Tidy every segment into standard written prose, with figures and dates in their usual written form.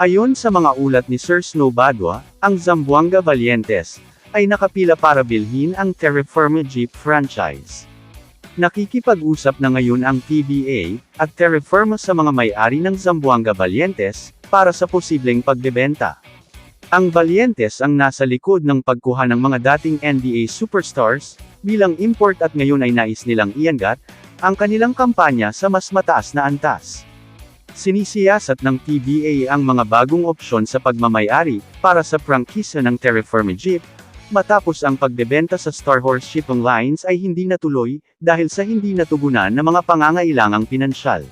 Ayon sa mga ulat ni Sir Snow Badwa, ang Zamboanga Valientes ay nakapila para bilhin ang Terra Firma Jeep franchise. Nakikipag-usap na ngayon ang PBA at Terra Firma sa mga may-ari ng Zamboanga Valientes para sa posibleng pagbebenta. Ang Valientes ang nasa likod ng pagkuha ng mga dating NBA superstars bilang import at ngayon ay nais nilang iangat ang kanilang kampanya sa mas mataas na antas. Sinisiyasat ng PBA ang mga bagong opsyon sa pagmamay-ari para sa prangkisa ng Terra Firma Jeep, matapos ang pagbebenta sa Star Horse Shipping Lines ay hindi natuloy dahil sa hindi natugunan na mga pangangailangang pinansyal.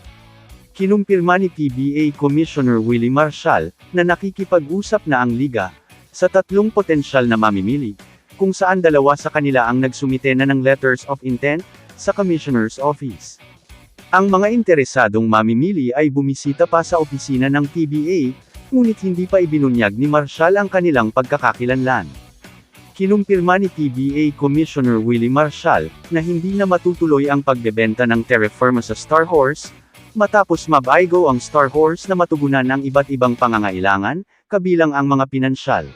Kinumpirma ni PBA Commissioner Willie Marshall na nakikipag-usap na ang liga sa 3 potensyal na mamimili, kung saan 2 sa kanila ang nagsumite na ng letters of intent sa Commissioner's Office. Ang mga interesadong mamimili ay bumisita pa sa opisina ng PBA, ngunit hindi pa ibinunyag ni Marshall ang kanilang pagkakakilanlan. Kinumpirma ni PBA Commissioner Willie Marshall na hindi na matutuloy ang pagbebenta ng Terra Firma sa Star Horse, matapos mabaigo ang Star Horse na matugunan ang iba't ibang pangangailangan, kabilang ang mga pinansyal.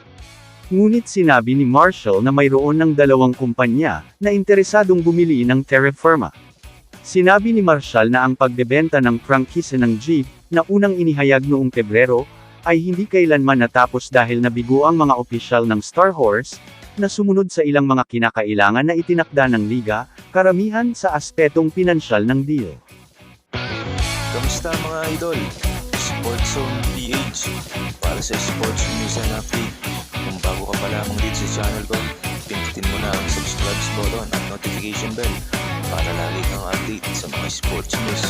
Ngunit sinabi ni Marshall na mayroon ng 2 kumpanya na interesadong bumili ng Terra Firma. Sinabi ni Marshall na ang pagbebenta ng prangkisa ng Jeep, na unang inihayag noong Pebrero, ay hindi kailanman natapos dahil nabigo ang mga opisyal ng Star Horse, na sumunod sa ilang mga kinakailangan na itinakda ng liga, karamihan sa aspetong pinansyal ng deal. Kamusta mga idol? Sports Zone PH para sa sports news and update. Kung bago ka pa lamang dito sa channel ko, pindutin mo na ang subscribe button at notification bell para lagi kang update sa mga sports news.